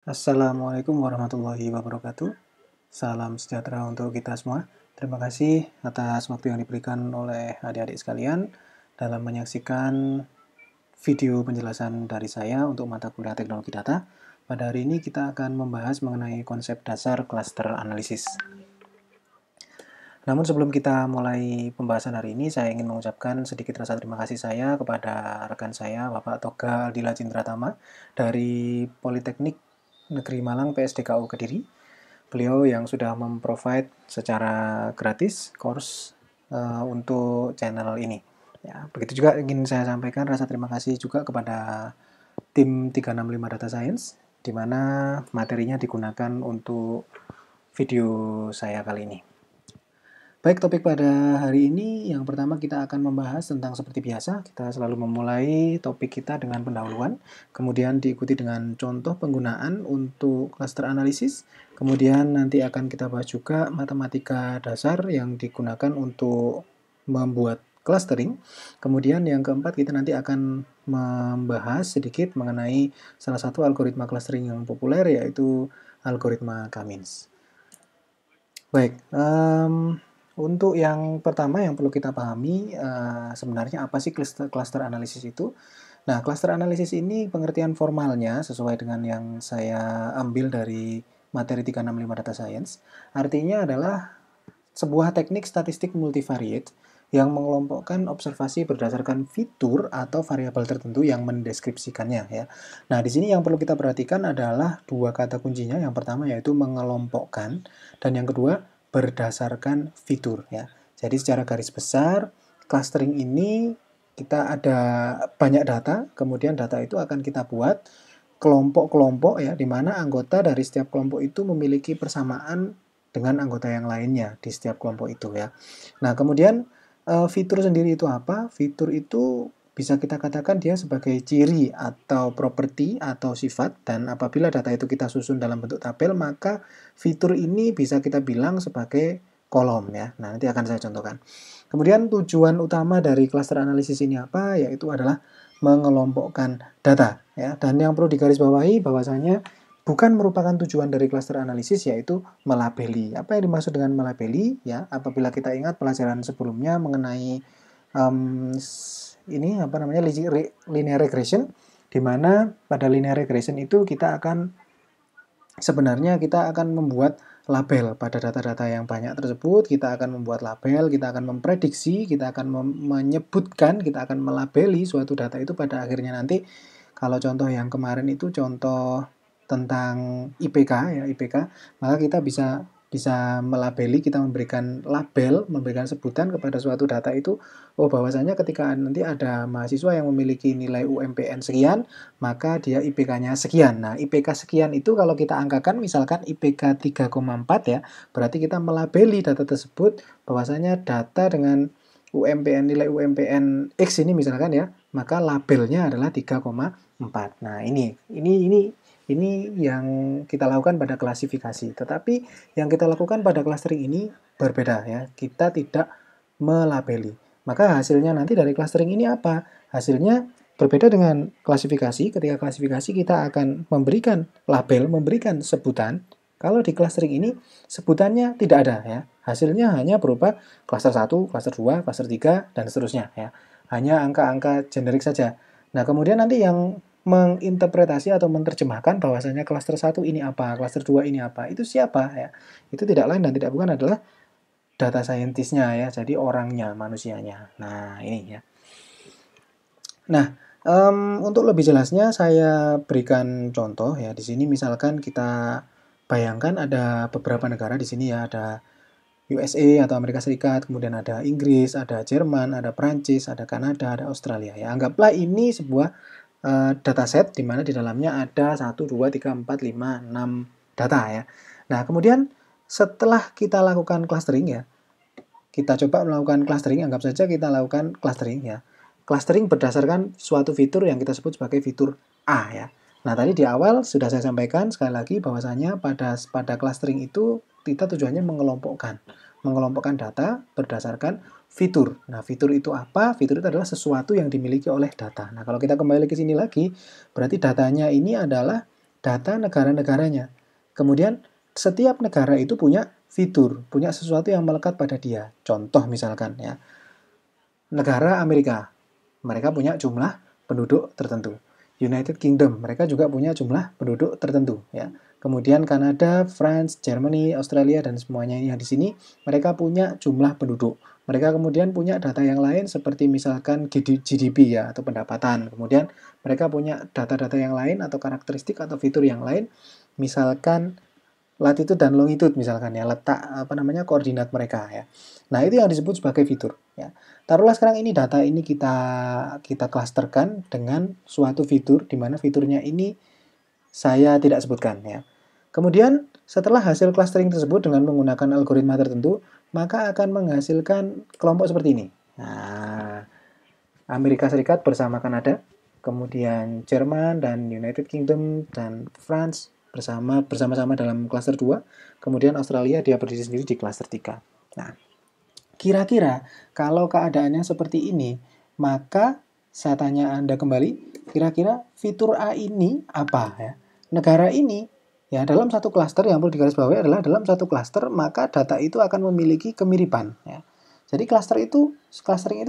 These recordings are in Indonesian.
Assalamualaikum warahmatullahi wabarakatuh. Salam sejahtera untuk kita semua. Terima kasih atas waktu yang diberikan oleh adik-adik sekalian dalam menyaksikan video penjelasan dari saya untuk mata kuliah teknologi data. Pada hari ini kita akan membahas mengenai konsep dasar cluster analisis. Namun sebelum kita mulai pembahasan hari ini, saya ingin mengucapkan sedikit rasa terima kasih saya kepada rekan saya, Bapak Toga Aldila Cindratama dari Politeknik Negeri Malang PSDKU Kediri. Beliau yang sudah memprovide secara gratis course untuk channel ini. Ya, begitu juga ingin saya sampaikan rasa terima kasih juga kepada tim 365 Data Science, di mana materinya digunakan untuk video saya kali ini. Baik, topik pada hari ini yang pertama kita akan membahas tentang seperti biasa, kita selalu memulai topik kita dengan pendahuluan, kemudian diikuti dengan contoh penggunaan untuk cluster analisis, kemudian nanti akan kita bahas juga matematika dasar yang digunakan untuk membuat clustering. Kemudian yang keempat kita nanti akan membahas sedikit mengenai salah satu algoritma clustering yang populer yaitu algoritma K-means. Baik, untuk yang pertama yang perlu kita pahami sebenarnya apa sih cluster analisis itu? Nah, cluster analisis ini pengertian formalnya sesuai dengan yang saya ambil dari materi 365 Data Science. Artinya adalah sebuah teknik statistik multivariate yang mengelompokkan observasi berdasarkan fitur atau variabel tertentu yang mendeskripsikannya ya. Nah, di sini yang perlu kita perhatikan adalah dua kata kuncinya. Yang pertama yaitu mengelompokkan dan yang kedua berdasarkan fitur ya. Jadi secara garis besar clustering ini kita ada banyak data, kemudian data itu akan kita buat kelompok-kelompok ya, di mana anggota dari setiap kelompok itu memiliki persamaan dengan anggota yang lainnya di setiap kelompok itu ya. Nah, kemudian fitur sendiri itu apa? Fitur itu bisa kita katakan dia sebagai ciri atau properti atau sifat, dan apabila data itu kita susun dalam bentuk tabel, maka fitur ini bisa kita bilang sebagai kolom ya. Nah, nanti akan saya contohkan. Kemudian tujuan utama dari cluster analisis ini apa? Yaitu adalah mengelompokkan data ya. Dan yang perlu digarisbawahi bahwasanya bukan merupakan tujuan dari cluster analisis yaitu melabeli. Apa yang dimaksud dengan melabeli ya? Apabila kita ingat pelajaran sebelumnya mengenai ini apa namanya linear regression, di mana pada linear regression itu kita akan sebenarnya kita akan membuat label pada data-data yang banyak tersebut, kita akan membuat label, kita akan memprediksi, kita akan menyebutkan, kita akan melabeli suatu data itu pada akhirnya nanti. Kalau contoh yang kemarin itu contoh tentang IPK ya, IPK, maka kita bisa melabeli, kita memberikan label, memberikan sebutan kepada suatu data itu, oh bahwasanya ketika nanti ada mahasiswa yang memiliki nilai UMPN sekian, maka dia IPK-nya sekian. Nah, IPK sekian itu kalau kita angkakan misalkan IPK 3,4 ya, berarti kita melabeli data tersebut bahwasanya data dengan UMPN, nilai UMPN X ini misalkan ya, maka labelnya adalah 3,4. Nah, ini yang kita lakukan pada klasifikasi. Tetapi yang kita lakukan pada clustering ini berbeda ya. Kita tidak melabeli. Maka hasilnya nanti dari clustering ini apa? Hasilnya berbeda dengan klasifikasi. Ketika klasifikasi kita akan memberikan label, memberikan sebutan. Kalau di clustering ini sebutannya tidak ada ya. Hasilnya hanya berupa cluster 1, cluster 2, cluster 3 dan seterusnya ya. Hanya angka-angka generik saja. Nah, kemudian nanti yang menginterpretasi atau menerjemahkan bahwasanya cluster 1 ini apa, cluster 2 ini apa, itu siapa ya? Itu tidak lain dan tidak bukan adalah data scientist-nya ya, jadi orangnya, manusianya. Nah, ini ya. Nah, untuk lebih jelasnya saya berikan contoh ya. Di sini misalkan kita bayangkan ada beberapa negara di sini ya, ada USA atau Amerika Serikat, kemudian ada Inggris, ada Jerman, ada Prancis, ada Kanada, ada Australia ya. Anggaplah ini sebuah dataset di mana di dalamnya ada 1, 2, 3, 4, 5, 6 data ya. Nah, kemudian setelah kita lakukan clustering ya, kita coba melakukan clustering, anggap saja kita lakukan clustering ya. Clustering berdasarkan suatu fitur yang kita sebut sebagai fitur A ya. Nah, tadi di awal sudah saya sampaikan sekali lagi bahwasanya pada clustering itu kita tujuannya mengelompokkan data berdasarkan fitur. Nah, fitur itu apa? Fitur itu adalah sesuatu yang dimiliki oleh data. Nah, kalau kita kembali ke sini lagi, berarti datanya ini adalah data negara-negaranya. Kemudian setiap negara itu punya fitur, punya sesuatu yang melekat pada dia. Contoh misalkan ya, negara Amerika, mereka punya jumlah penduduk tertentu. United Kingdom, mereka juga punya jumlah penduduk tertentu ya. Kemudian Kanada, France, Germany, Australia dan semuanya yang di sini mereka punya jumlah penduduk. Mereka kemudian punya data yang lain seperti misalkan GDP ya atau pendapatan. Kemudian mereka punya data-data yang lain atau karakteristik atau fitur yang lain misalkan latitude dan longitude misalkan ya, letak koordinat mereka ya. Nah, itu yang disebut sebagai fitur ya. Taruhlah sekarang ini data ini kita klasterkan dengan suatu fitur di mana fiturnya ini saya tidak sebutkan ya. Kemudian setelah hasil clustering tersebut dengan menggunakan algoritma tertentu, maka akan menghasilkan kelompok seperti ini. Nah, Amerika Serikat bersama Kanada, kemudian Jerman dan United Kingdom dan France bersama-sama dalam klaster 2, kemudian Australia dia berdiri sendiri di klaster 3. Nah, kira-kira kalau keadaannya seperti ini, maka saya tanya Anda kembali, kira-kira fitur A ini apa ya? Negara ini ya dalam satu klaster yang perlu digarisbawahi adalah dalam satu klaster maka data itu akan memiliki kemiripan ya. Jadi clustering itu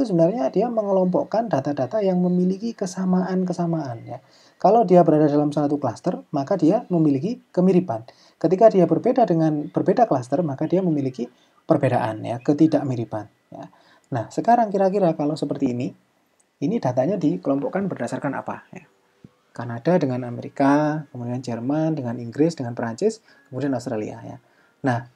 sebenarnya dia mengelompokkan data-data yang memiliki kesamaan-kesamaan ya. Kalau dia berada dalam satu klaster, maka dia memiliki kemiripan. Ketika dia berbeda klaster, maka dia memiliki perbedaan ya, ketidakmiripan ya. Nah, sekarang kira-kira kalau seperti ini datanya dikelompokkan berdasarkan apa ya? Kanada dengan Amerika, kemudian Jerman dengan Inggris dengan Perancis, kemudian Australia ya. Nah,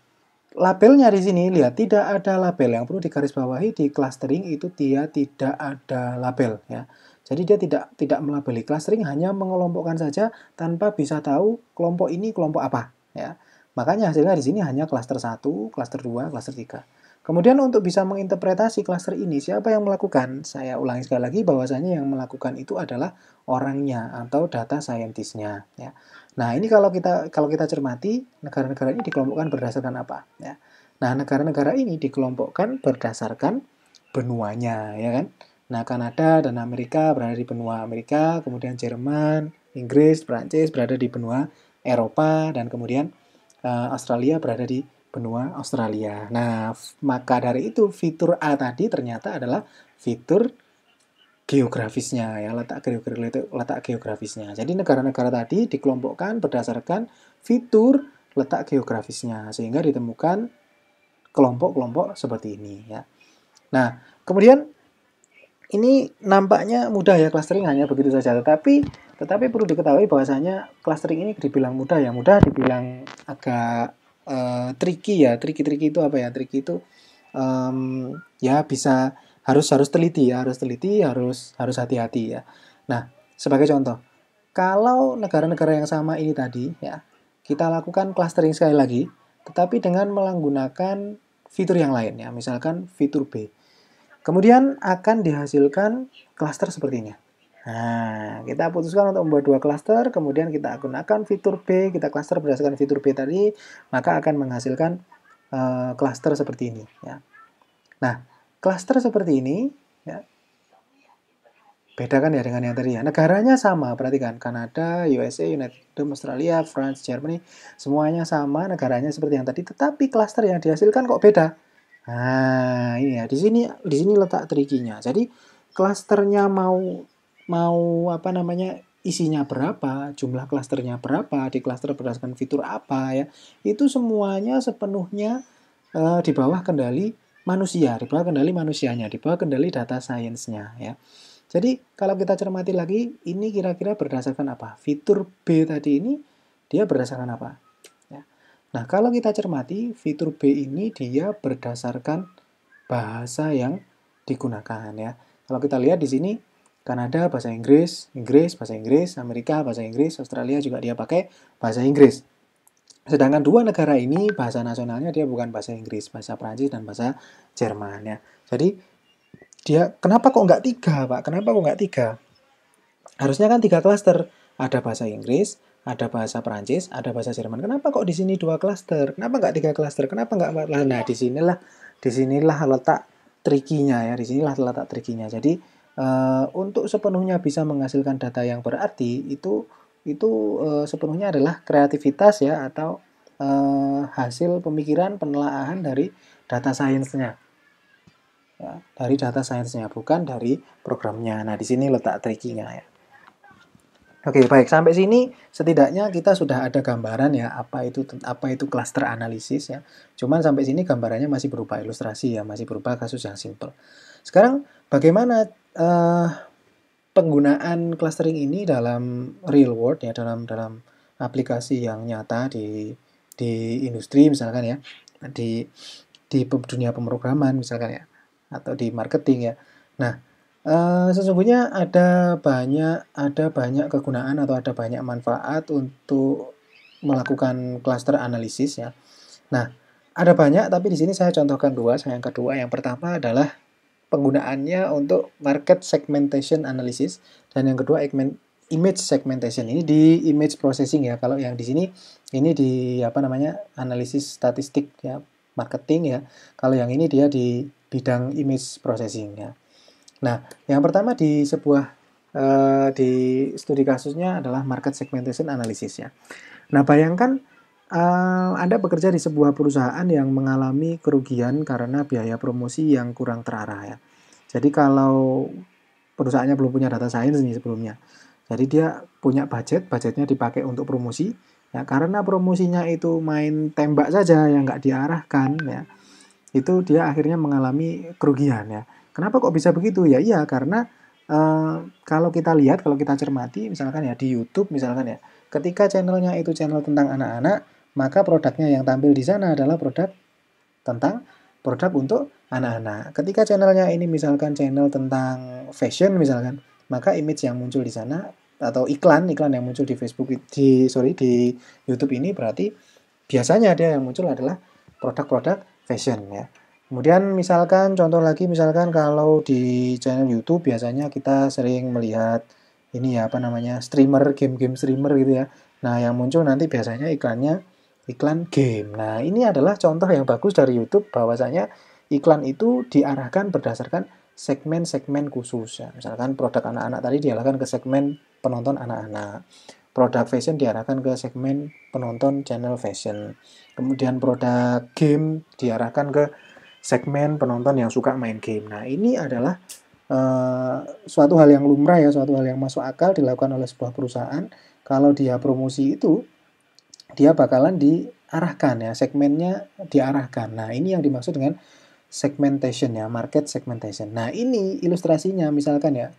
labelnya di sini lihat tidak ada label, yang perlu digarisbawahi di clustering itu dia tidak ada label ya. Jadi dia tidak melabeli. Clustering hanya mengelompokkan saja tanpa bisa tahu kelompok ini kelompok apa ya. Makanya hasilnya di sini hanya cluster 1, cluster 2, cluster 3. Kemudian untuk bisa menginterpretasi cluster ini, siapa yang melakukan? Saya ulangi sekali lagi bahwasanya yang melakukan itu adalah orangnya atau data scientist-nya ya. Nah, ini kalau kita cermati, negara-negara ini dikelompokkan berdasarkan apa ya. Nah, negara-negara ini dikelompokkan berdasarkan benuanya ya kan. Nah, Kanada dan Amerika berada di benua Amerika, kemudian Jerman, Inggris, Prancis berada di benua Eropa dan kemudian Australia berada di benua Australia. Nah, maka dari itu fitur A tadi ternyata adalah fitur geografisnya ya, letak geografisnya. Jadi negara-negara tadi dikelompokkan berdasarkan fitur letak geografisnya sehingga ditemukan kelompok-kelompok seperti ini ya. Nah, kemudian ini nampaknya mudah ya, clustering hanya begitu saja, tetapi perlu diketahui bahwasanya clustering ini dibilang mudah ya, dibilang agak tricky ya. Tricky itu apa ya? Tricky itu ya bisa harus teliti ya, harus hati-hati ya. Nah, sebagai contoh, kalau negara-negara yang sama ini tadi ya, kita lakukan clustering sekali lagi, tetapi dengan menggunakan fitur yang lain ya, misalkan fitur B. Kemudian akan dihasilkan klaster seperti ini. Nah, kita putuskan untuk membuat dua klaster, kemudian kita gunakan fitur B, kita klaster berdasarkan fitur B tadi, maka akan menghasilkan klaster seperti ini. Ya. Nah, klaster seperti ini, ya, beda kan ya dengan yang tadi ya. Negaranya sama, perhatikan, Kanada, USA, United Kingdom, Australia, France, Germany, semuanya sama, negaranya seperti yang tadi, tetapi klaster yang dihasilkan kok beda. Nah, ini ya, di sini letak trikinya. Jadi, klasternya mau isinya berapa, jumlah klasternya berapa, di klaster berdasarkan fitur apa ya, itu semuanya sepenuhnya di bawah kendali manusia, di bawah kendali manusianya, di bawah kendali data science-nya ya. Jadi kalau kita cermati lagi, ini kira-kira berdasarkan apa? Fitur B tadi ini dia berdasarkan apa? Ya. Nah, kalau kita cermati, fitur B ini dia berdasarkan bahasa yang digunakan ya. Kalau kita lihat di sini Kanada bahasa Inggris, bahasa Inggris, Amerika bahasa Inggris, Australia juga dia pakai bahasa Inggris. Sedangkan dua negara ini bahasa nasionalnya dia bukan bahasa Inggris, bahasa Prancis dan bahasa Jerman ya. Jadi dia kenapa kok nggak 3, Pak? Kenapa kok nggak 3? Harusnya kan 3 klaster. Ada bahasa Inggris, ada bahasa Prancis, ada bahasa Jerman. Kenapa kok di sini 2 klaster? Kenapa nggak 3 klaster? Kenapa nggak 4? Nah, disinilah letak trikinya ya. Disinilah letak trikinya. Jadi untuk sepenuhnya bisa menghasilkan data yang berarti itu itu sepenuhnya adalah kreativitas ya, atau hasil pemikiran penelaahan dari data science-nya. Ya, dari data science-nya, bukan dari programnya. Nah, di sini letak tricky-nya ya. Oke, baik. Sampai sini setidaknya kita sudah ada gambaran ya apa itu cluster analisis ya. Cuman sampai sini gambarannya masih berupa ilustrasi ya, masih berupa kasus yang simple. Sekarang bagaimana penggunaan clustering ini dalam real world ya, dalam aplikasi yang nyata di industri misalkan ya, di dunia pemrograman misalkan ya, atau di marketing ya. Nah, sesungguhnya ada banyak kegunaan atau ada banyak manfaat untuk melakukan cluster analisis ya. Nah, ada banyak, tapi di sini saya contohkan dua. Yang kedua, yang pertama adalah penggunaannya untuk market segmentation analysis, dan yang kedua image segmentation. Ini di image processing ya. Kalau yang di sini ini di analisis statistik ya, marketing ya. Kalau yang ini dia di bidang image processing ya. Nah, yang pertama di di studi kasusnya adalah market segmentation analysis ya. Nah, bayangkan Anda bekerja di sebuah perusahaan yang mengalami kerugian karena biaya promosi yang kurang terarah ya. Jadi kalau perusahaannya belum punya data science nih sebelumnya. Jadi dia punya budgetnya dipakai untuk promosi. Ya, karena promosinya itu main tembak saja yang nggak diarahkan ya, itu dia akhirnya mengalami kerugian ya. Kenapa kok bisa begitu? Ya iya, karena kalau kita cermati misalkan ya di YouTube misalkan ya, ketika channelnya itu channel tentang anak-anak, maka produknya yang tampil di sana adalah produk untuk anak-anak. Ketika channelnya ini misalkan channel tentang fashion misalkan, maka image yang muncul di sana atau iklan yang muncul di Facebook di YouTube ini berarti biasanya dia yang muncul adalah produk-produk fashion ya. Kemudian misalkan contoh lagi, misalkan kalau di channel YouTube biasanya kita sering melihat ini ya streamer, game-game streamer gitu ya. Nah, yang muncul nanti biasanya iklan game. Nah, ini adalah contoh yang bagus dari YouTube bahwasanya iklan itu diarahkan berdasarkan segmen-segmen khusus ya. Misalkan produk anak-anak tadi diarahkan ke segmen penonton anak-anak. Produk fashion diarahkan ke segmen penonton channel fashion. Kemudian produk game diarahkan ke segmen penonton yang suka main game. Nah, ini adalah suatu hal yang lumrah ya, suatu hal yang masuk akal dilakukan oleh sebuah perusahaan. Kalau dia promosi itu, dia bakalan diarahkan ya, segmennya diarahkan. Nah, ini yang dimaksud dengan segmentation ya, market segmentation. Nah, ini ilustrasinya misalkan ya,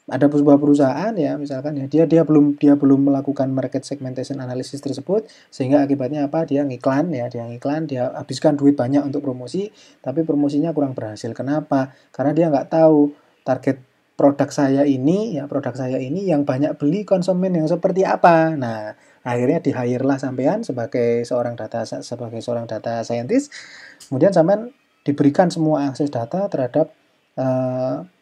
ada sebuah perusahaan ya misalkan ya, dia belum melakukan market segmentation analysis tersebut, sehingga akibatnya apa, dia ngiklan, dia habiskan duit banyak untuk promosi, tapi promosinya kurang berhasil. Kenapa? Karena dia nggak tahu target produk saya ini yang banyak beli konsumen yang seperti apa. Nah, akhirnya di hire lah sampean sebagai seorang data scientist, kemudian sampean diberikan semua akses data terhadap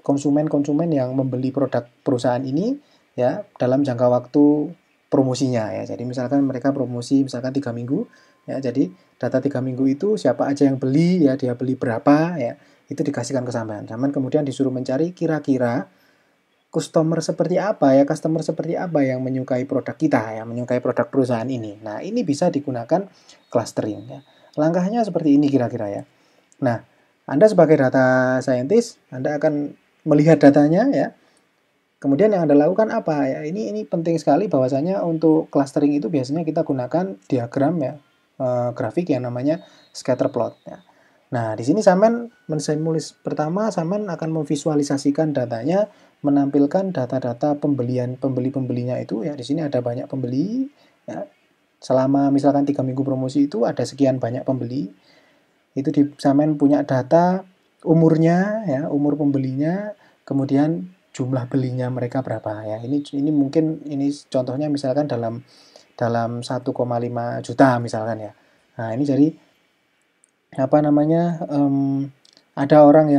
konsumen-konsumen yang membeli produk perusahaan ini ya dalam jangka waktu promosinya ya. Jadi misalkan mereka promosi misalkan 3 minggu ya. Jadi data 3 minggu itu siapa aja yang beli ya, dia beli berapa ya, itu dikasihkan ke sampean. Sampean kemudian disuruh mencari kira-kira customer seperti apa yang menyukai produk kita ya, menyukai produk perusahaan ini. Nah, ini bisa digunakan clustering ya. Langkahnya seperti ini kira-kira ya. Nah, Anda sebagai data scientist, Anda akan melihat datanya ya. Kemudian yang Anda lakukan apa ya? Ini penting sekali bahwasanya untuk clustering itu biasanya kita gunakan diagram ya, grafik yang namanya scatter plot ya. Nah, di sini sampean pertama sampean akan memvisualisasikan datanya, menampilkan data-data pembelinya itu ya. Di sini ada banyak pembeli ya. Selama misalkan 3 minggu promosi itu ada sekian banyak pembeli. Itu sampean punya data umurnya ya, umur pembelinya, kemudian jumlah belinya mereka berapa ya. Ini mungkin ini contohnya misalkan dalam 1,5 juta misalkan ya. Nah, ini jadi ada orang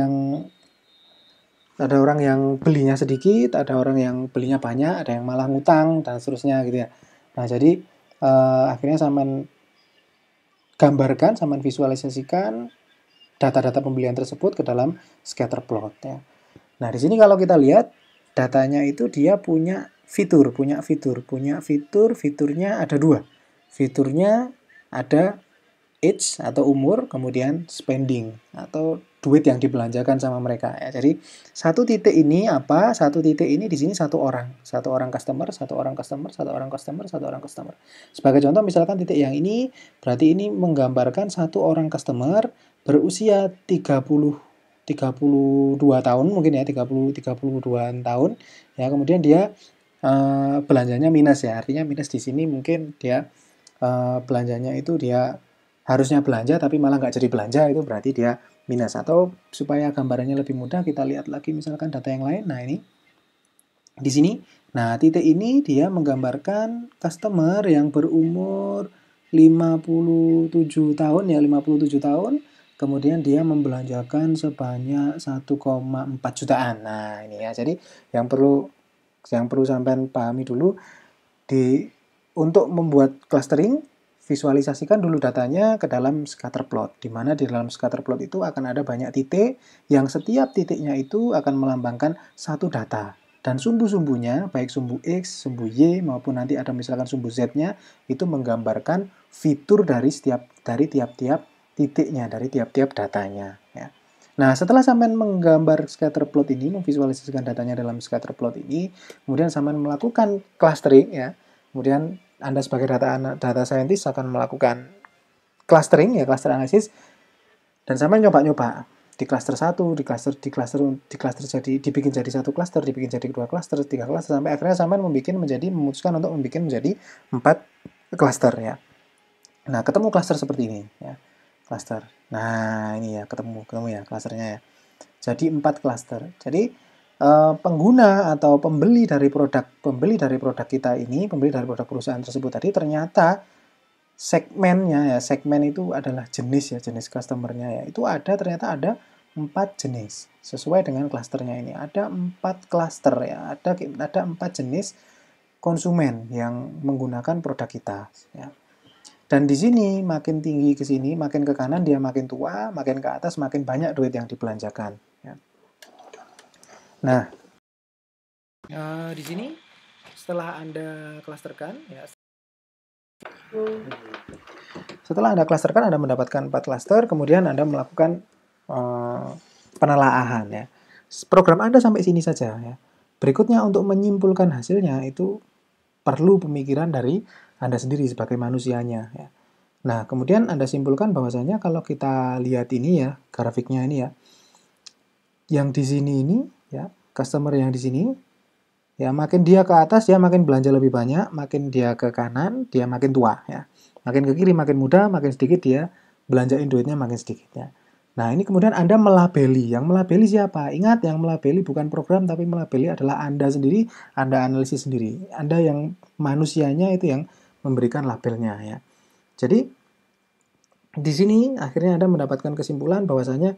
yang belinya sedikit, ada orang yang belinya banyak, ada yang malah ngutang dan seterusnya gitu ya. Nah, jadi akhirnya sampean gambarkan, sampean visualisasikan data-data pembelian tersebut ke dalam scatter plot ya. Nah, di sini kalau kita lihat datanya itu dia punya fitur, fiturnya ada dua. Fiturnya ada age atau umur, kemudian spending atau duit yang dibelanjakan sama mereka ya. Jadi satu titik ini apa? Satu titik ini di sini satu orang customer, satu orang customer, satu orang customer, satu orang customer. Sebagai contoh misalkan titik yang ini berarti ini menggambarkan satu orang customer berusia 32 tahun mungkin ya, 32 tahun ya. Kemudian dia belanjanya minus ya. Artinya minus di sini mungkin dia belanjanya itu dia harusnya belanja tapi malah nggak jadi belanja, itu berarti dia minus. Atau supaya gambarannya lebih mudah kita lihat lagi misalkan data yang lain. Nah ini di sini, nah titik ini dia menggambarkan customer yang berumur 57 tahun ya, 57 tahun, kemudian dia membelanjakan sebanyak 1,4 jutaan. Nah ini ya, jadi yang perlu sampean pahami dulu untuk membuat clustering, visualisasikan dulu datanya ke dalam scatter plot, di mana di dalam scatter plot itu akan ada banyak titik, yang setiap titiknya itu akan melambangkan satu data. Dan sumbu-sumbunya, baik sumbu X, sumbu Y, maupun nanti ada misalkan sumbu Z-nya, itu menggambarkan fitur dari tiap-tiap titiknya, dari tiap-tiap datanya. Ya. Nah, setelah sampean menggambar scatter plot ini, memvisualisasikan datanya dalam scatter plot ini, kemudian sampean melakukan clustering, ya. Kemudian Anda sebagai data scientist akan melakukan clustering ya, cluster analisis, dan sampai nyoba-nyoba di cluster 1, di cluster jadi dibikin jadi satu cluster, dibikin jadi 2 cluster, 3 cluster, sampai akhirnya sampai memutuskan untuk membuat menjadi 4 cluster ya. Nah, ketemu cluster seperti ini ya. Cluster. Nah, ini ya ketemu ya clusternya ya. Jadi 4 cluster. Jadi pengguna atau pembeli dari produk kita ini, pembeli dari produk perusahaan tersebut tadi, ternyata segmennya ya, segmen itu adalah jenis customernya ya, itu ternyata ada 4 jenis sesuai dengan klasternya ini. Ada 4 klaster ya, ada 4 jenis konsumen yang menggunakan produk kita ya. Dan di sini makin tinggi ke sini, makin ke kanan dia makin tua, makin ke atas makin banyak duit yang dibelanjakan ya. Nah, di sini setelah Anda klasterkan ya, setelah Anda klasterkan, Anda mendapatkan 4 klaster, kemudian Anda melakukan penelaahan ya. Program Anda sampai sini saja ya. Berikutnya untuk menyimpulkan hasilnya itu perlu pemikiran dari Anda sendiri sebagai manusianya ya. Nah, kemudian Anda simpulkan bahwasanya kalau kita lihat ini ya, grafiknya ini ya, yang di sini ini ya, customer yang di sini ya, makin dia ke atas ya makin belanja lebih banyak, makin dia ke kanan dia makin tua ya. Makin ke kiri makin muda, makin sedikit dia belanjain duitnya makin sedikit ya. Nah, ini kemudian Anda melabeli. Yang melabeli siapa? Ingat, yang melabeli bukan program, tapi melabeli adalah Anda sendiri, Anda analisis sendiri. Anda yang manusianya itu yang memberikan labelnya ya. Jadi di sini akhirnya Anda mendapatkan kesimpulan bahwasanya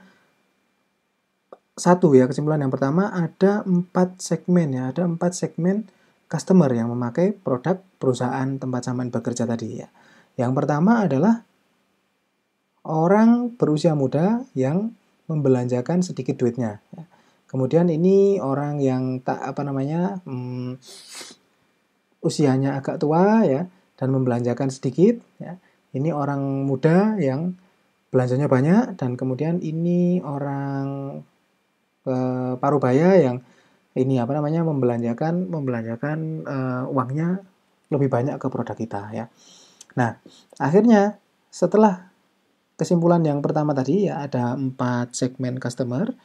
kesimpulan yang pertama, ada 4 segmen ya, ada 4 segmen customer yang memakai produk perusahaan tempat sampean bekerja tadi ya. Yang pertama adalah orang berusia muda yang membelanjakan sedikit duitnya ya. Kemudian ini orang yang usianya agak tua ya dan membelanjakan sedikit ya. Ini orang muda yang belanjanya banyak, dan kemudian ini orang parubaya yang ini membelanjakan uangnya lebih banyak ke produk kita ya. Nah, akhirnya setelah kesimpulan yang pertama tadi ya, ada 4 segmen customer.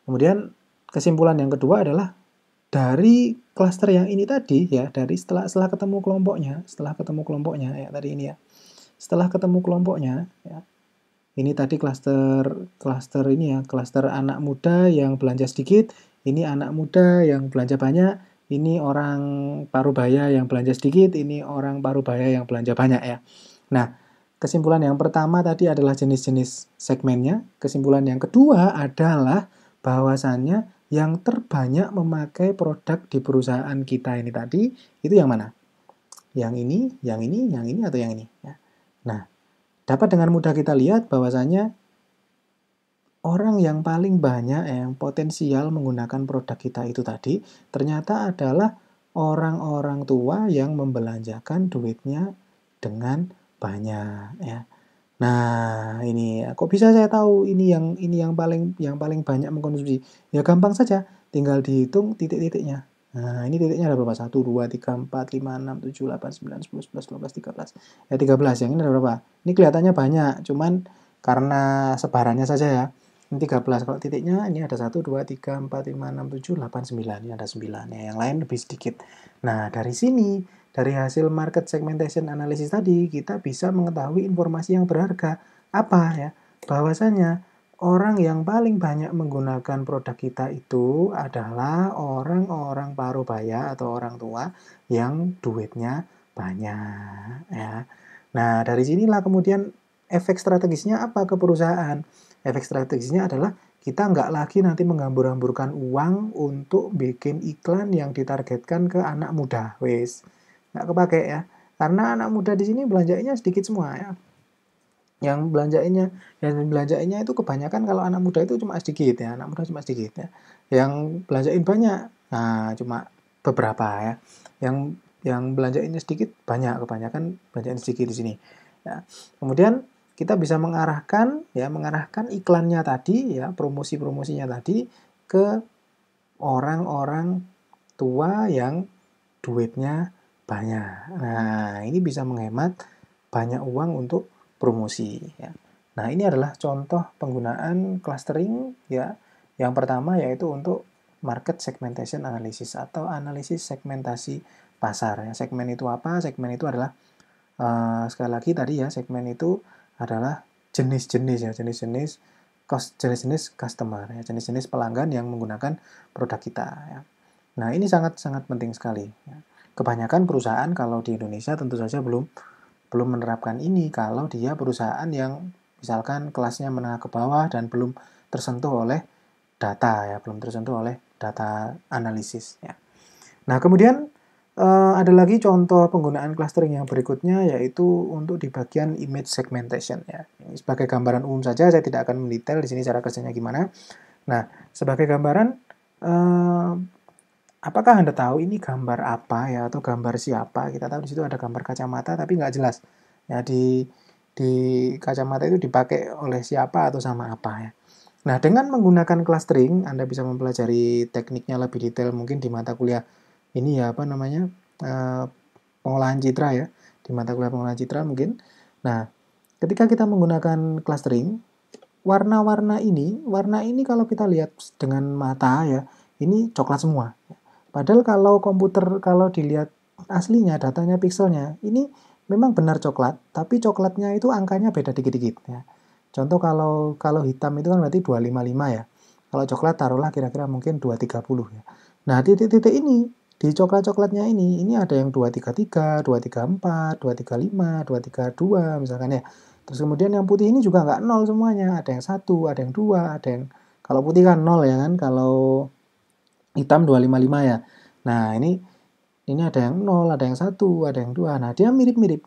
Kemudian kesimpulan yang kedua adalah dari klaster yang ini tadi ya, dari setelah ketemu kelompoknya ya tadi ini ya. Setelah ketemu kelompoknya ya. Ini tadi klaster ini ya, klaster anak muda yang belanja sedikit, ini anak muda yang belanja banyak, ini orang parubaya yang belanja sedikit, ini orang parubaya yang belanja banyak ya. Nah, kesimpulan yang pertama tadi adalah jenis-jenis segmennya. Kesimpulan yang kedua adalah bahwasannya yang terbanyak memakai produk di perusahaan kita ini tadi, itu yang mana? Yang ini, atau yang ini? Ya. Nah, dapat dengan mudah kita lihat bahwasanya orang yang paling banyak yang potensial menggunakan produk kita itu tadi ternyata adalah orang-orang tua yang membelanjakan duitnya dengan banyak ya. Nah, ini kok bisa saya tahu ini yang paling banyak mengkonsumsi? Ya gampang saja, tinggal dihitung titik-titiknya. Nah, ini titiknya ada berapa? 1, 2, 3, 4, 5, 6, 7, 8, 9, 10, 11, 12, 13. Ya 13, yang ini ada berapa? Ini kelihatannya banyak, cuman karena sebarannya saja ya. Ini 13, kalau titiknya ini ada 1, 2, 3, 4, 5, 6, 7, 8, 9. Ini ada 9, ya, yang lain lebih sedikit. Nah, dari sini, dari hasil market segmentation analysis tadi, kita bisa mengetahui informasi yang berharga. Apa ya? Bahwasanya orang yang paling banyak menggunakan produk kita itu adalah orang-orang parubaya atau orang tua yang duitnya banyak ya. Nah, dari sinilah kemudian efek strategisnya apa ke perusahaan? Efek strategisnya adalah kita nggak lagi nanti menghambur-hamburkan uang untuk bikin iklan yang ditargetkan ke anak muda. Wes, nggak kepake ya. Karena anak muda di sini belanjanya sedikit semua ya. Yang belanjanya itu kebanyakan kalau anak muda itu cuma sedikit ya. Anak muda cuma sedikit ya. Yang belanjain banyak, nah cuma beberapa ya. Yang belanjainnya sedikit banyak, kebanyakan belanjain sedikit di sini. Ya. Kemudian kita bisa mengarahkan iklannya tadi ya, promosi-promosinya tadi ke orang-orang tua yang duitnya banyak. Nah, ini bisa menghemat banyak uang untuk promosi ya. Nah, ini adalah contoh penggunaan clustering ya. Yang pertama yaitu untuk market segmentation analysis atau analisis segmentasi pasar ya. Segmen itu apa? Segmen itu adalah sekali lagi tadi ya, segmen itu adalah jenis-jenis ya, jenis-jenis customer ya, jenis-jenis pelanggan yang menggunakan produk kita ya. Nah, ini sangat-sangat penting sekali ya. Kebanyakan perusahaan kalau di Indonesia tentu saja belum menerapkan ini kalau dia perusahaan yang misalkan kelasnya menengah ke bawah dan belum tersentuh oleh data ya, belum tersentuh oleh data analisis ya. Nah, kemudian ada lagi contoh penggunaan clustering yang berikutnya yaitu untuk di bagian image segmentation ya. Ini sebagai gambaran umum saja, saya tidak akan mendetail di sini cara kerjanya gimana. Nah, sebagai gambaran apakah Anda tahu ini gambar apa ya atau gambar siapa? Kita tahu di situ ada gambar kacamata tapi nggak jelas. Ya di kacamata itu dipakai oleh siapa atau sama apa ya. Nah, dengan menggunakan clustering, Anda bisa mempelajari tekniknya lebih detail mungkin di mata kuliah ini ya, apa namanya, pengolahan citra ya, di mata kuliah pengolahan citra mungkin. Nah, ketika kita menggunakan clustering, warna ini kalau kita lihat dengan mata ya, ini coklat semua. Padahal kalau dilihat aslinya, datanya, pikselnya, ini memang benar coklat, tapi coklatnya itu angkanya beda dikit-dikit ya. Contoh kalau hitam itu kan berarti 255 ya. Kalau coklat taruhlah kira-kira mungkin 230 ya. Nah, titik-titik ini di coklat-coklatnya ini ada yang 233, 234, 235, 232 misalkan ya. Terus kemudian yang putih ini juga nggak nol semuanya, ada yang 1, ada yang 2, ada yang kalau putih kan nol ya kan, kalau hitam 255 ya. Nah, ini ada yang 0, ada yang 1, ada yang 2. Nah, dia mirip-mirip.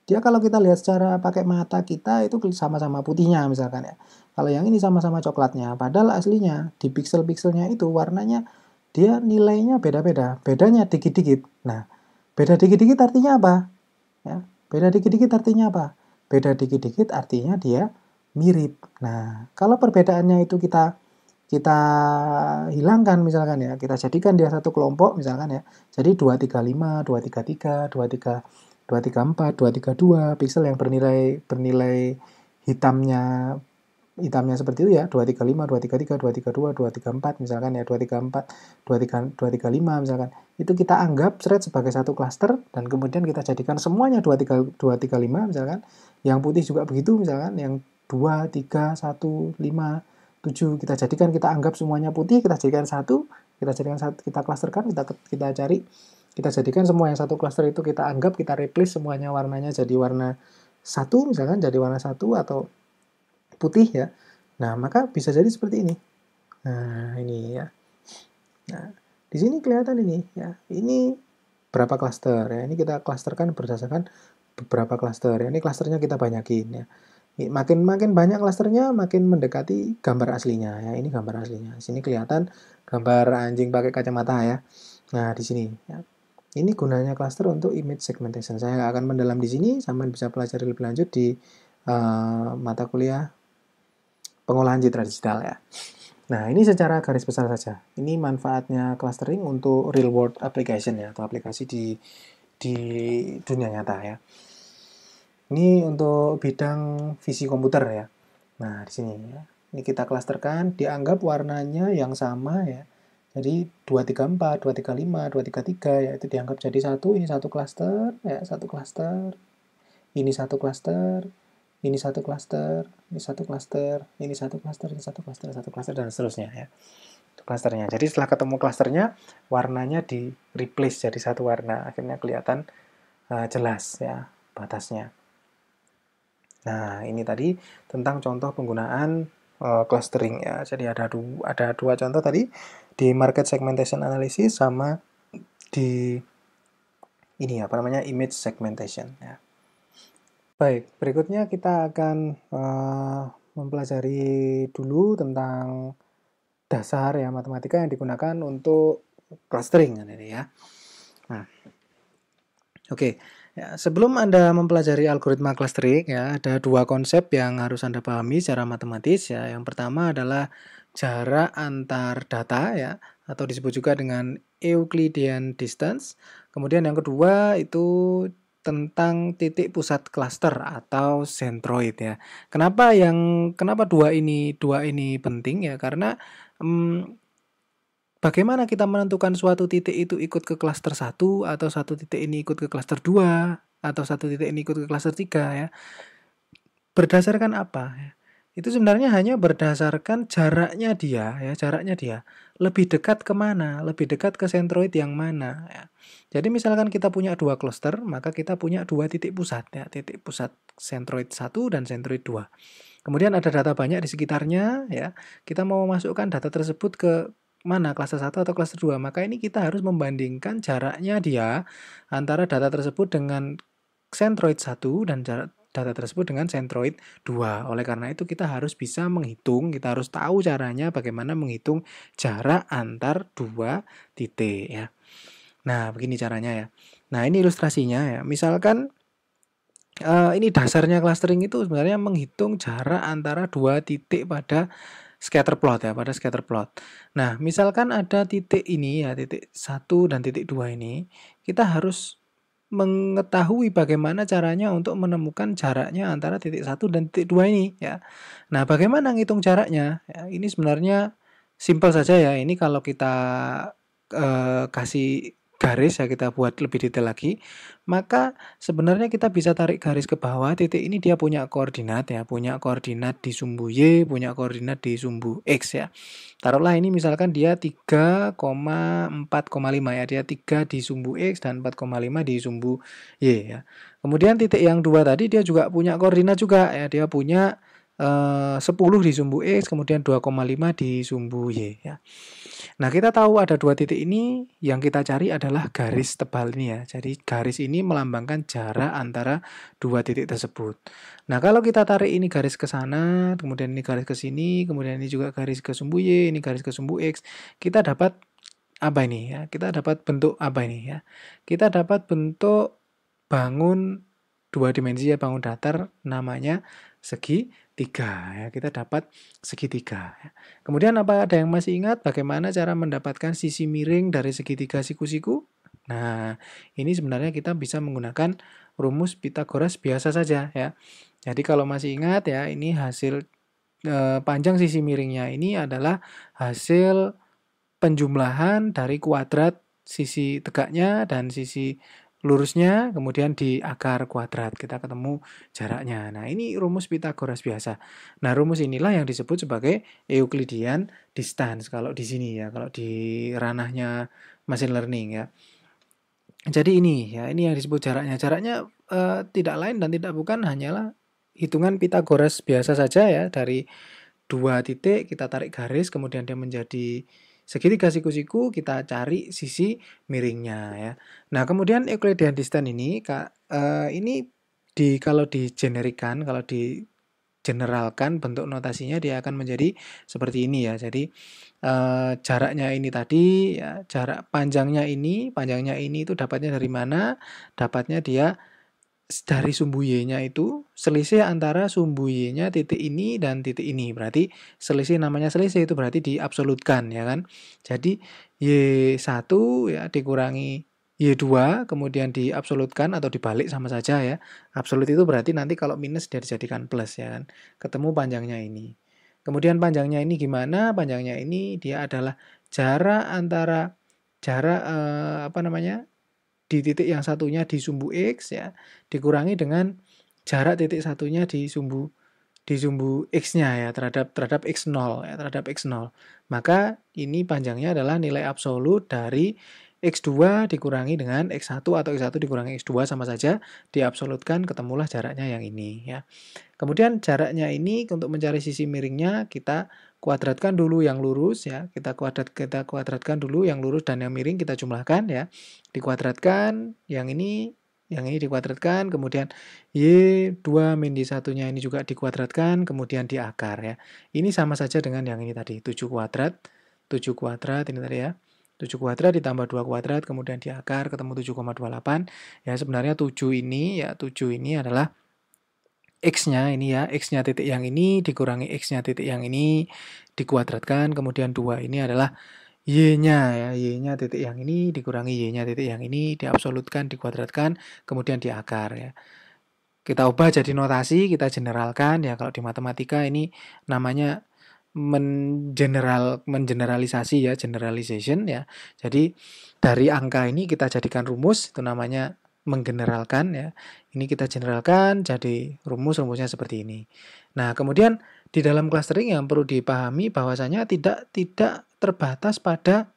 Dia kalau kita lihat secara pakai mata kita itu sama-sama putihnya misalkan ya. Kalau yang ini sama-sama coklatnya. Padahal aslinya di pixel-pixelnya itu warnanya dia nilainya beda-beda. Bedanya dikit-dikit. Nah, beda dikit-dikit artinya apa? Ya, beda dikit-dikit artinya apa? Beda dikit-dikit artinya dia mirip. Nah, kalau perbedaannya itu kita kita hilangkan misalkan ya, kita jadikan dia satu kelompok misalkan ya. Jadi 235, 233, 234, 232 piksel yang bernilai hitamnya seperti itu ya, 235, 233, 232, 234 misalkan ya, 234, 235 misalkan. Itu kita anggap thread sebagai satu cluster dan kemudian kita jadikan semuanya 235 misalkan. Yang putih juga begitu misalkan, yang 2, 3, 1, 5, 7 kita anggap semuanya putih, kita jadikan satu, kita clusterkan, kita cari, kita jadikan semua yang satu cluster itu kita anggap, kita replace semuanya warnanya jadi warna satu misalkan, jadi warna satu atau putih ya. Nah, maka bisa jadi seperti ini. Nah, ini ya. Nah, di sini kelihatan ini ya. Ini berapa cluster ya. Ini kita clusterkan berdasarkan beberapa cluster ya. Ini clusternya kita banyakin ya. Makin banyak clusternya, makin mendekati gambar aslinya ya. Ini gambar aslinya. Di sini kelihatan gambar anjing pakai kacamata ya. Nah, di sini ya. Ini gunanya cluster untuk image segmentation. Saya nggak akan mendalam di sini, sama bisa pelajari lebih lanjut di mata kuliah pengolahan citra digital ya. Nah, ini secara garis besar saja. Ini manfaatnya clustering untuk real world application ya, atau aplikasi di dunia nyata ya. Ini untuk bidang visi komputer ya. Nah, di sini ya. Ini kita klasterkan, dianggap warnanya yang sama ya. Jadi 234, 235, 233 ya itu dianggap jadi satu, ini satu klaster ya, satu klaster. Ini satu klaster, ini satu klaster, ini satu klaster, ini satu klaster, ini satu klaster, satu klaster dan seterusnya ya. Itu klasternya. Jadi setelah ketemu klasternya, warnanya di replace jadi satu warna. Akhirnya kelihatan jelas ya batasnya. Nah, ini tadi tentang contoh penggunaan clustering ya. Jadi ada dua contoh tadi di market segmentation analysis sama di ini apa namanya image segmentation ya. Baik, berikutnya kita akan mempelajari dulu tentang dasar ya matematika yang digunakan untuk clustering ini ya. Nah, oke. Ya, sebelum Anda mempelajari algoritma clustering ya, ada dua konsep yang harus Anda pahami secara matematis ya. Yang pertama adalah jarak antar data ya, atau disebut juga dengan Euclidean distance. Kemudian yang kedua itu tentang titik pusat cluster atau centroid ya. Kenapa dua ini penting ya? Karena bagaimana kita menentukan suatu titik itu ikut ke klaster 1 atau satu titik ini ikut ke klaster 2 atau satu titik ini ikut ke klaster 3 ya. Berdasarkan apa ya? Itu sebenarnya hanya berdasarkan jaraknya dia ya, jaraknya dia. Lebih dekat kemana? Lebih dekat ke sentroid yang mana ya. Jadi misalkan kita punya dua cluster, maka kita punya dua titik pusat ya, titik pusat sentroid 1 dan sentroid 2. Kemudian ada data banyak di sekitarnya ya. Kita mau masukkan data tersebut ke mana, klaster 1 atau klaster 2. Maka ini kita harus membandingkan jaraknya dia antara data tersebut dengan sentroid 1 dan data tersebut dengan sentroid 2. Oleh karena itu kita harus bisa menghitung, kita harus tahu caranya bagaimana menghitung jarak antar dua titik ya. Nah, begini caranya ya. Nah, ini ilustrasinya ya. Misalkan ini dasarnya clustering itu sebenarnya menghitung jarak antara dua titik pada scatter plot ya, pada scatter plot. Nah, misalkan ada titik ini ya, titik 1 dan titik 2 ini, kita harus mengetahui bagaimana caranya untuk menemukan jaraknya antara titik 1 dan titik 2 ini ya. Nah, bagaimana ngitung jaraknya? Ya, ini sebenarnya simpel saja ya. Ini kalau kita kasih garis ya, kita buat lebih detail lagi, maka sebenarnya kita bisa tarik garis ke bawah. Titik ini dia punya koordinat ya, punya koordinat di sumbu Y, punya koordinat di sumbu X ya. Taruhlah ini misalkan dia 3,4,5 ya, dia 3 di sumbu X dan 4,5 di sumbu Y ya. Kemudian titik yang dua tadi dia juga punya koordinat juga ya, dia punya 10 di sumbu X, kemudian 2,5 di sumbu Y ya. Nah, kita tahu ada dua titik ini, yang kita cari adalah garis tebal ini ya. Jadi garis ini melambangkan jarak antara dua titik tersebut. Nah, kalau kita tarik ini garis ke sana, kemudian ini garis ke sini, kemudian ini juga garis ke sumbu Y, ini garis ke sumbu X, kita dapat apa ini ya? Kita dapat bentuk apa ini ya? Kita dapat bentuk bangun dua dimensi ya, bangun datar namanya segitiga ya. Kita dapat segitiga ya. Kemudian apa ada yang masih ingat bagaimana cara mendapatkan sisi miring dari segitiga siku-siku? Nah, ini sebenarnya kita bisa menggunakan rumus Pythagoras biasa saja ya. Jadi kalau masih ingat ya, ini hasil panjang sisi miringnya ini adalah hasil penjumlahan dari kuadrat sisi tegaknya dan sisi lurusnya, kemudian di akar kuadrat kita ketemu jaraknya. Nah, ini rumus Pythagoras biasa. Nah, rumus inilah yang disebut sebagai Euclidean distance kalau di sini ya, kalau di ranahnya machine learning ya. Jadi ini ya, ini yang disebut jaraknya. Jaraknya tidak lain dan tidak bukan hanyalah hitungan Pythagoras biasa saja ya, dari dua titik kita tarik garis, kemudian dia menjadi segitiga siku-siku, kita cari sisi miringnya ya. Nah, kemudian Euclidean distance ini ini kalau digenerikan, kalau generalkan bentuk notasinya, dia akan menjadi seperti ini ya. Jadi jaraknya ini tadi ya, jarak panjangnya ini itu dapatnya dari mana? Dapatnya dia dari sumbu Y-nya itu selisih antara sumbu Y-nya titik ini dan titik ini. Berarti selisih, namanya selisih itu berarti diabsolutkan ya kan. Jadi Y1 ya dikurangi Y2 kemudian diabsolutkan atau dibalik sama saja ya. Absolut itu berarti nanti kalau minus dia dijadikan plus ya kan. Ketemu panjangnya ini. Kemudian panjangnya ini gimana? Panjangnya ini dia adalah jarak antara apa namanya? Di titik yang satunya di sumbu X ya, dikurangi dengan jarak titik satunya di sumbu X-nya ya, terhadap X0 ya, terhadap X0. Maka ini panjangnya adalah nilai absolut dari X2 dikurangi dengan X1 atau X1 dikurangi X2 sama saja, diabsolutkan ketemulah jaraknya yang ini ya. Kemudian jaraknya ini untuk mencari sisi miringnya kita kuadratkan dulu yang lurus ya. Kita kuadratkan dulu yang lurus dan yang miring kita jumlahkan ya. Dikuadratkan yang ini dikuadratkan, kemudian Y2 min Y1-nya ini juga dikuadratkan, kemudian diakar ya. Ini sama saja dengan yang ini tadi, 7 kuadrat ini tadi ya. 7 kuadrat ditambah 2 kuadrat, kemudian diakar, ketemu 7,28. Ya sebenarnya 7 ini adalah X-nya ini ya, X-nya titik yang ini dikurangi X-nya titik yang ini dikuadratkan, kemudian 2 ini adalah Y-nya ya, Y-nya titik yang ini dikurangi Y-nya titik yang ini diabsolutkan, dikuadratkan, kemudian diakar ya. Kita ubah jadi notasi, kita generalkan ya, kalau di matematika ini namanya mengeneralisasi ya, generalization ya. Jadi dari angka ini kita jadikan rumus, itu namanya menggeneralkan ya. Ini kita generalkan jadi rumusnya seperti ini. Nah, kemudian di dalam clustering yang perlu dipahami bahwasanya tidak terbatas pada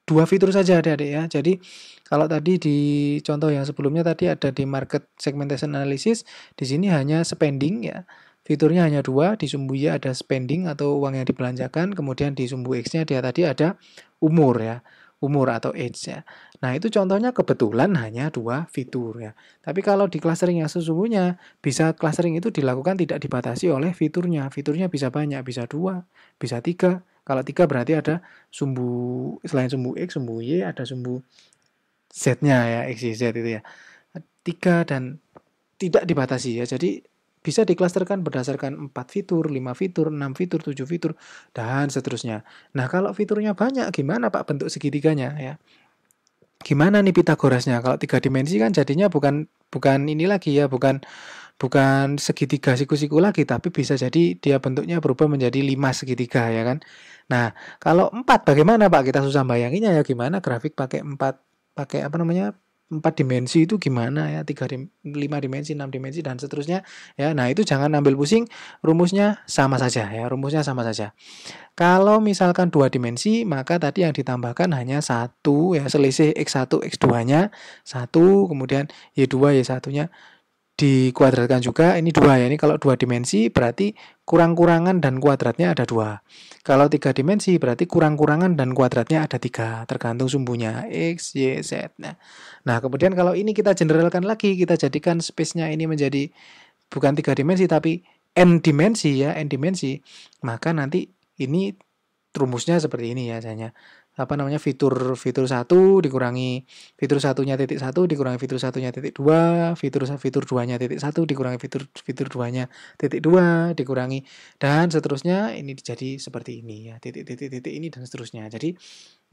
2 fitur saja adik-adik ya. Jadi kalau tadi di contoh yang sebelumnya tadi ada di market segmentation analysis, di sini hanya spending ya. Fiturnya hanya 2, di sumbu Y ada spending atau uang yang dibelanjakan, kemudian di sumbu X-nya dia tadi ada umur ya. Umur atau age ya. Nah, itu contohnya kebetulan hanya 2 fitur ya. Tapi kalau di clustering yang sesungguhnya, bisa clustering itu dilakukan tidak dibatasi oleh fiturnya. Fiturnya bisa banyak, bisa 2, bisa 3. Kalau 3 berarti ada sumbu, selain sumbu X, sumbu Y, ada sumbu Z-nya ya, X, Y, Z itu ya. 3 dan tidak dibatasi ya. Jadi bisa diklasterkan berdasarkan 4 fitur, 5 fitur, 6 fitur, 7 fitur, dan seterusnya. Nah, kalau fiturnya banyak, gimana Pak bentuk segitiganya ya? Gimana nih Pitagorasnya? Kalau 3 dimensi kan jadinya bukan ini lagi ya, bukan segitiga siku-siku lagi, tapi bisa jadi dia bentuknya berubah menjadi 5 segitiga ya kan. Nah, kalau 4 bagaimana Pak? Kita susah bayanginnya ya, gimana grafik pakai 4 dimensi itu gimana ya, 5 dimensi, 6 dimensi dan seterusnya ya. Nah, itu jangan ambil pusing, rumusnya sama saja ya, rumusnya sama saja. Kalau misalkan 2 dimensi, maka tadi yang ditambahkan hanya 1 ya, selisih X1 X2-nya 1, kemudian Y2 Y1-nya dikuadratkan juga, ini 2 ya. Ini kalau 2 dimensi berarti kurang-kurangan dan kuadratnya ada 2. Kalau 3 dimensi berarti kurang-kurangan dan kuadratnya ada 3, tergantung sumbunya X, Y, Z. Nah, kemudian kalau ini kita generalkan lagi, kita jadikan space-nya ini menjadi bukan 3 dimensi tapi n dimensi ya, n dimensi. Maka nanti ini rumusnya seperti ini ya, hanya fitur 1 dikurangi fitur 1-nya titik 1 dikurangi fitur 1-nya titik 2, fitur 2-nya titik 1 dikurangi fitur 2-nya titik 2 dikurangi dan seterusnya, ini jadi seperti ini ya, titik ini dan seterusnya. Jadi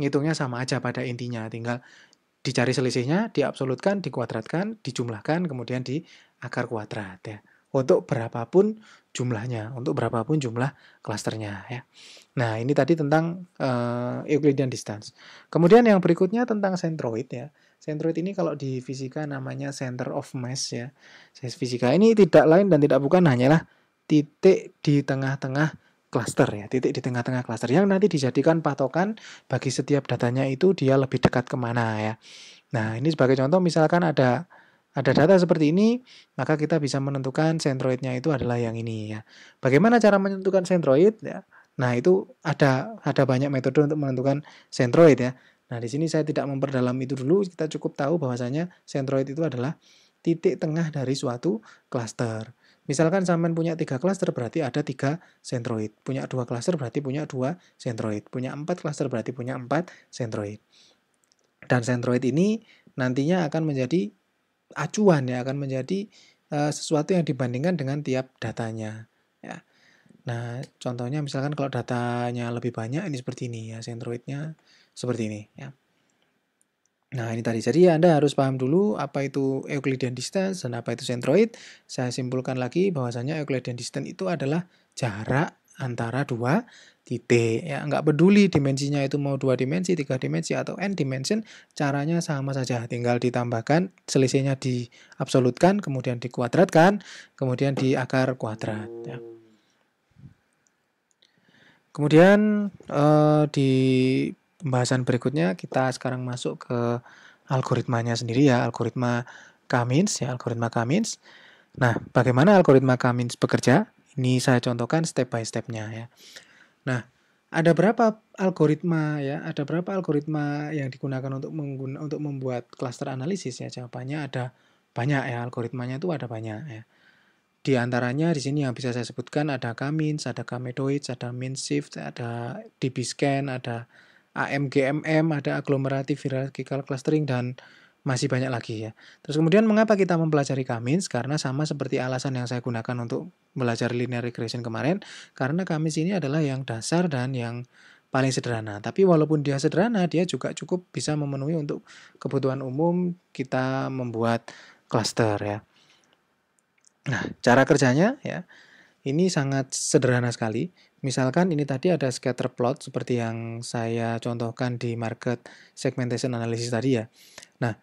ngitungnya sama aja pada intinya, tinggal dicari selisihnya, diabsolutkan, dikuadratkan, dijumlahkan, kemudian diakar kuadrat ya. Untuk berapapun jumlahnya, untuk berapapun jumlah klasternya ya. Nah, ini tadi tentang Euclidean distance. Kemudian yang berikutnya tentang centroid ya. Centroid ini kalau di fisika namanya center of mass ya. Fisika ini tidak lain dan tidak bukan hanyalah titik di tengah-tengah klaster ya, titik di tengah-tengah klaster yang nanti dijadikan patokan bagi setiap datanya itu dia lebih dekat kemana ya. Nah, ini sebagai contoh misalkan ada data seperti ini, maka kita bisa menentukan centroidnya itu adalah yang ini ya. Bagaimana cara menentukan centroid ya? Nah, itu ada banyak metode untuk menentukan centroid ya. Nah, di sini saya tidak memperdalam itu dulu, kita cukup tahu bahwasanya centroid itu adalah titik tengah dari suatu klaster. Misalkan sampean punya 3 klaster berarti ada 3 sentroid, punya 2 klaster berarti punya 2 sentroid, punya 4 klaster berarti punya 4 sentroid. Dan sentroid ini nantinya akan menjadi acuan ya, akan menjadi sesuatu yang dibandingkan dengan tiap datanya ya. Nah, contohnya misalkan kalau datanya lebih banyak ini seperti ini ya, sentroidnya seperti ini ya. Nah, ini tadi. Jadi Anda harus paham dulu apa itu Euclidean distance dan apa itu centroid. Saya simpulkan lagi bahwasanya Euclidean distance itu adalah jarak antara dua titik. Ya, nggak peduli dimensinya itu mau 2 dimensi, 3 dimensi, atau n dimension, caranya sama saja. Tinggal ditambahkan, selisihnya diabsolutkan, kemudian dikuadratkan, kemudian diakar kuadrat. Ya. Kemudian di pembahasan berikutnya kita sekarang masuk ke algoritmanya sendiri ya, algoritma K-means ya, algoritma K-means. Nah, bagaimana algoritma K-means bekerja? Ini saya contohkan step by step-nya ya. Nah, ada berapa algoritma ya? Ada berapa algoritma yang digunakan untuk membuat cluster analisis ya? Jawabannya ada banyak ya, algoritmanya itu ada banyak ya. Di antaranya di sini yang bisa saya sebutkan ada K-means, ada K-medoids, ada mean shift, ada dbScan, ada AMGMM, ada agglomerative hierarchical clustering, dan masih banyak lagi ya. Terus kemudian mengapa kita mempelajari K-means? Karena sama seperti alasan yang saya gunakan untuk belajar linear regression kemarin, karena K-means ini adalah yang dasar dan yang paling sederhana. Tapi walaupun dia sederhana, dia juga cukup bisa memenuhi untuk kebutuhan umum kita membuat cluster ya. Nah, cara kerjanya ya, ini sangat sederhana sekali. Misalkan ini tadi ada scatter plot seperti yang saya contohkan di market segmentation analysis tadi ya. Nah,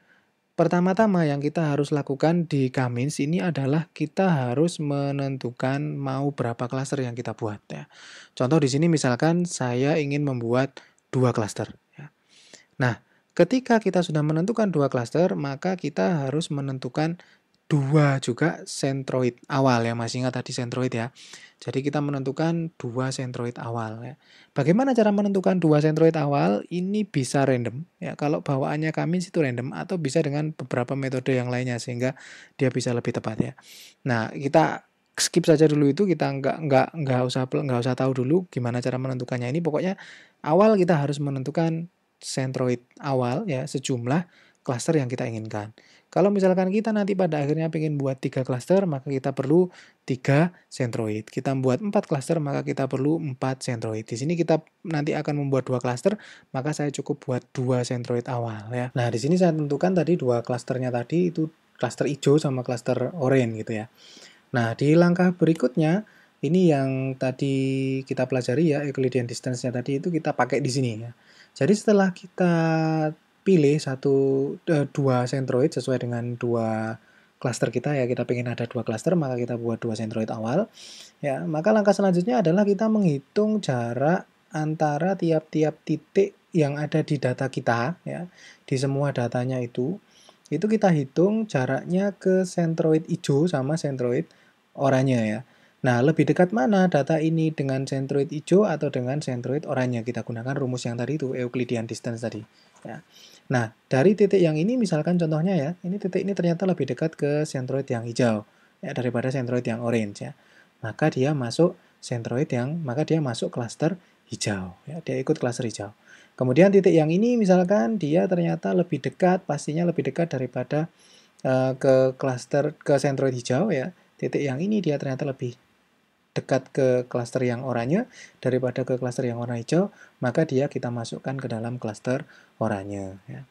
pertama-tama yang kita harus lakukan di K-means ini adalah kita harus menentukan mau berapa klaster yang kita buat ya. Contoh di sini misalkan saya ingin membuat 2 klaster ya. Nah, ketika kita sudah menentukan 2 klaster, maka kita harus menentukan 2 juga sentroid awal ya, masih ingat tadi sentroid ya. Jadi kita menentukan 2 sentroid awal ya. Bagaimana cara menentukan 2 sentroid awal? Ini bisa random ya. Kalau bawaannya kami itu random, atau bisa dengan beberapa metode yang lainnya sehingga dia bisa lebih tepat ya. Nah, kita skip saja dulu itu, kita nggak usah tahu dulu gimana cara menentukannya ini. Pokoknya awal kita harus menentukan sentroid awal ya, sejumlah klaster yang kita inginkan. Kalau misalkan kita nanti pada akhirnya ingin buat 3 klaster, maka kita perlu 3 sentroid. Kita membuat 4 klaster, maka kita perlu 4 sentroid. Di sini kita nanti akan membuat 2 klaster, maka saya cukup buat 2 sentroid awal ya. Nah, di sini saya tentukan tadi 2 klasternya tadi itu klaster hijau sama klaster oranye gitu ya. Nah, di langkah berikutnya ini yang tadi kita pelajari ya, Euclidean distance-nya tadi itu kita pakai di sini ya. Jadi setelah kita pilih dua sentroid sesuai dengan 2 klaster kita ya, kita pengen ada 2 klaster, maka kita buat 2 sentroid awal ya. Maka langkah selanjutnya adalah kita menghitung jarak antara tiap-tiap titik yang ada di data kita ya, di semua datanya itu kita hitung jaraknya ke sentroid hijau sama sentroid oranye ya. Nah, lebih dekat mana data ini dengan sentroid hijau atau dengan sentroid oranye? Kita gunakan rumus yang tadi itu, Euclidean distance tadi ya. Nah, dari titik yang ini misalkan contohnya ya, ini titik ini ternyata lebih dekat ke sentroid yang hijau ya daripada sentroid yang orange ya. Maka dia masuk klaster hijau ya, dia ikut klaster hijau. Kemudian titik yang ini misalkan dia ternyata lebih dekat, pastinya lebih dekat daripada ke sentroid hijau ya. Titik yang ini dia ternyata lebih dekat ke klaster yang oranye daripada ke klaster yang warna hijau, maka dia kita masukkan ke dalam klaster oranye ya.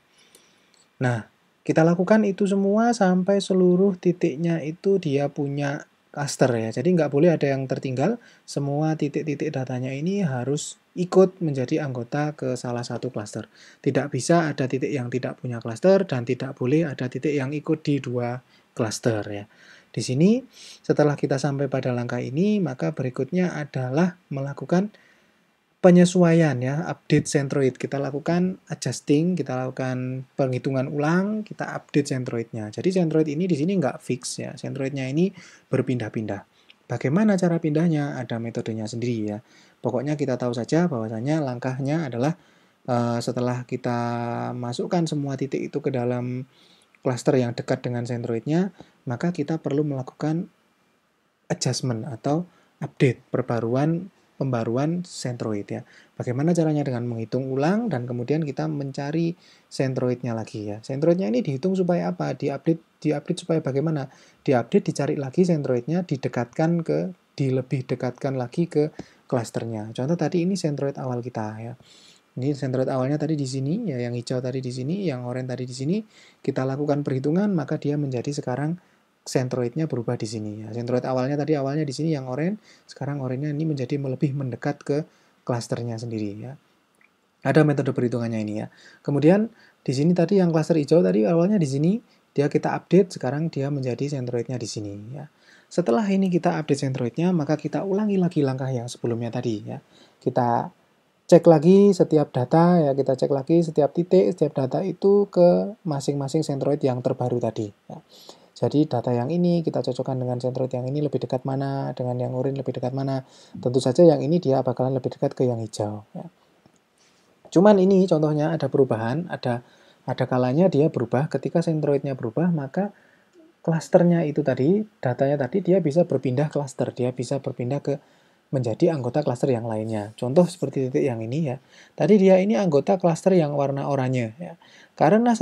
Nah, kita lakukan itu semua sampai seluruh titiknya itu dia punya klaster ya. Jadi nggak boleh ada yang tertinggal, semua titik-titik datanya ini harus ikut menjadi anggota ke salah satu klaster. Tidak bisa ada titik yang tidak punya klaster, dan tidak boleh ada titik yang ikut di 2 klaster ya. Di sini setelah kita sampai pada langkah ini, maka berikutnya adalah melakukan penyesuaian ya, update sentroid. Kita lakukan adjusting, kita lakukan penghitungan ulang, kita update sentroidnya. Jadi sentroid ini di sini nggak fix ya, sentroidnya ini berpindah-pindah. Bagaimana cara pindahnya? Ada metodenya sendiri ya. Pokoknya kita tahu saja bahwasanya langkahnya adalah setelah kita masukkan semua titik itu ke dalam klaster yang dekat dengan sentroidnya, maka kita perlu melakukan adjustment atau update, pembaruan centroid ya. Bagaimana caranya dengan menghitung ulang dan kemudian kita mencari centroidnya lagi ya. Centroidnya ini dihitung supaya apa? Diupdate supaya bagaimana? Diupdate, dicari lagi centroidnya, dilebih dekatkan lagi ke klasternya. Contoh tadi ini centroid awal kita ya. Ini centroid awalnya tadi di sini ya, yang hijau tadi di sini, yang oranye tadi di sini. Kita lakukan perhitungan maka dia menjadi sekarang centroidnya berubah di sini ya. Centroid awalnya di sini yang oranye, sekarang oranye ini menjadi lebih mendekat ke klasternya sendiri ya. Ada metode perhitungannya ini ya. Kemudian di sini tadi yang klaster hijau tadi awalnya di sini, dia kita update, sekarang dia menjadi centroidnya di sini ya. Setelah ini kita update centroidnya, maka kita ulangi lagi langkah yang sebelumnya tadi ya. Kita cek lagi setiap data ya, kita cek lagi setiap titik, setiap data itu ke masing-masing centroid yang terbaru tadi ya. Jadi data yang ini kita cocokkan dengan centroid yang ini lebih dekat mana, dengan yang oranye lebih dekat mana. Tentu saja yang ini dia bakalan lebih dekat ke yang hijau ya. Cuman ini contohnya ada perubahan, ada kalanya dia berubah. Ketika centroidnya berubah, maka klasternya itu tadi, datanya tadi dia bisa berpindah klaster, dia bisa berpindah ke menjadi anggota klaster yang lainnya. Contoh seperti titik yang ini ya. Tadi dia ini anggota klaster yang warna oranye ya. Karena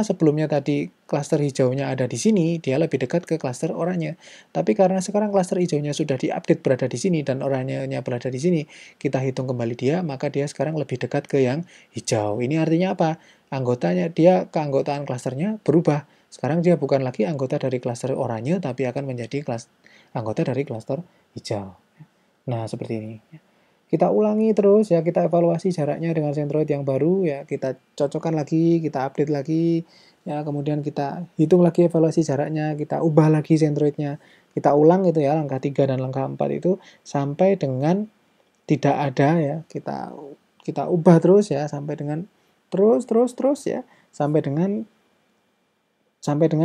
sebelumnya tadi klaster hijaunya ada di sini, dia lebih dekat ke klaster oranye. Tapi karena sekarang klaster hijaunya sudah diupdate berada di sini dan oranyenya berada di sini, kita hitung kembali dia, maka dia sekarang lebih dekat ke yang hijau. Ini artinya apa? Keanggotaan klasternya berubah. Sekarang dia bukan lagi anggota dari klaster oranye, tapi akan menjadi anggota dari klaster hijau. Nah, seperti ini. Kita ulangi terus ya, kita evaluasi jaraknya dengan centroid yang baru ya, kita cocokkan lagi, kita update lagi ya, kemudian kita hitung lagi evaluasi jaraknya, kita ubah lagi centroidnya. Kita ulang itu ya, langkah 3 dan langkah 4 itu sampai dengan tidak ada ya, kita ubah terus ya sampai dengan terus ya, sampai dengan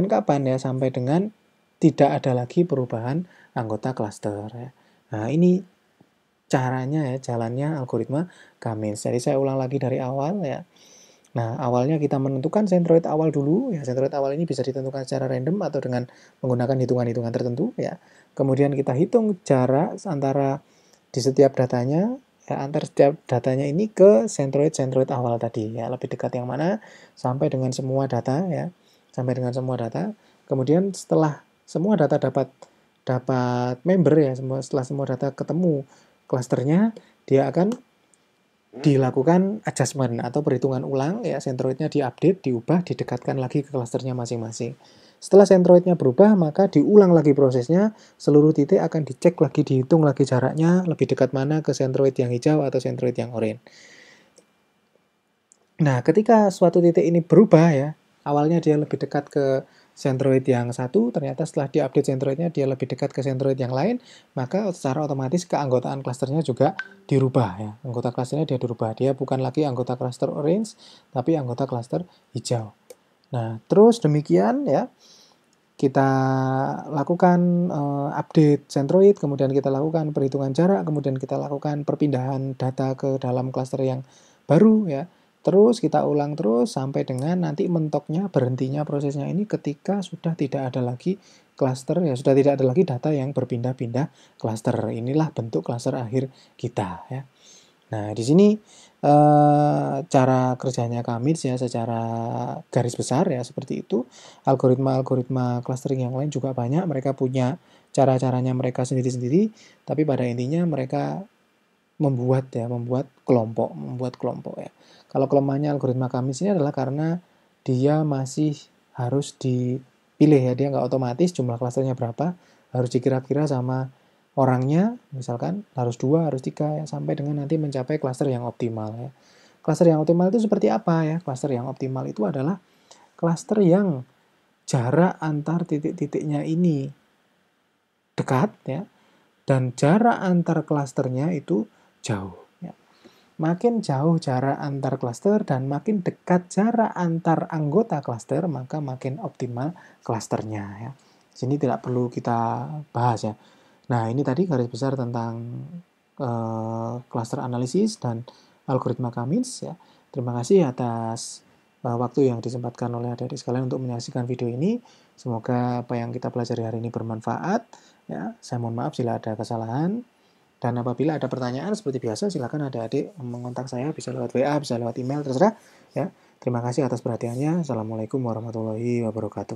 kapan ya? Sampai dengan tidak ada lagi perubahan anggota klaster ya. Nah, ini caranya ya, jalannya algoritma Cummins. Jadi saya ulang lagi dari awal ya. Nah, awalnya kita menentukan centroid awal dulu ya. Centroid awal ini bisa ditentukan secara random atau dengan menggunakan hitungan-hitungan tertentu ya. Kemudian kita hitung jarak antara di setiap datanya ya, antar setiap datanya ini ke centroid awal tadi ya. Lebih dekat yang mana sampai dengan semua data ya. Sampai dengan semua data. Kemudian setelah semua data dapat member ya, setelah semua data ketemu klasternya, dia akan dilakukan adjustment atau perhitungan ulang ya, centroidnya diupdate, diubah, didekatkan lagi ke klasternya masing-masing. Setelah centroidnya berubah, maka diulang lagi prosesnya, seluruh titik akan dicek lagi, dihitung lagi jaraknya, lebih dekat mana ke centroid yang hijau atau centroid yang oranye. Nah, ketika suatu titik ini berubah ya, awalnya dia lebih dekat ke centroid yang satu, ternyata setelah diupdate centroidnya dia lebih dekat ke centroid yang lain, maka secara otomatis keanggotaan klasternya juga dirubah ya. Anggota klasternya dia dirubah. Dia bukan lagi anggota klaster orange, tapi anggota klaster hijau. Nah, terus demikian ya. Kita lakukan update centroid, kemudian kita lakukan perhitungan jarak, kemudian kita lakukan perpindahan data ke dalam klaster yang baru ya. Terus kita ulang terus sampai dengan nanti mentoknya, berhentinya prosesnya ini ketika sudah tidak ada lagi klaster ya, sudah tidak ada lagi data yang berpindah-pindah klaster. Inilah bentuk klaster akhir kita ya. Nah, di sini cara kerjanya Cummins ya secara garis besar ya seperti itu. Algoritma clustering yang lain juga banyak, mereka punya cara-caranya mereka sendiri-sendiri, tapi pada intinya mereka membuat kelompok ya. Kalau kelemahannya algoritma Cummins ini adalah karena dia masih harus dipilih ya, dia nggak otomatis jumlah klasternya berapa, harus dikira-kira sama orangnya, misalkan harus 2, harus 3 ya, sampai dengan nanti mencapai klaster yang optimal ya. Klaster yang optimal itu seperti apa ya? Klaster yang optimal itu adalah klaster yang jarak antar titik-titiknya ini dekat ya, dan jarak antar klasternya itu jauh. Ya. Makin jauh jarak antar klaster dan makin dekat jarak antar anggota klaster, maka makin optimal klasternya. Ya. Sini tidak perlu kita bahas ya. Nah, ini tadi garis besar tentang cluster analisis dan algoritma Cummins ya. Terima kasih atas waktu yang disempatkan oleh adik-adik sekalian untuk menyaksikan video ini. Semoga apa yang kita pelajari hari ini bermanfaat. Ya, saya mohon maaf bila ada kesalahan. Dan apabila ada pertanyaan seperti biasa, silakan adik-adik mengontak saya, bisa lewat WA, bisa lewat email, terserah. Ya, terima kasih atas perhatiannya. Assalamualaikum warahmatullahi wabarakatuh.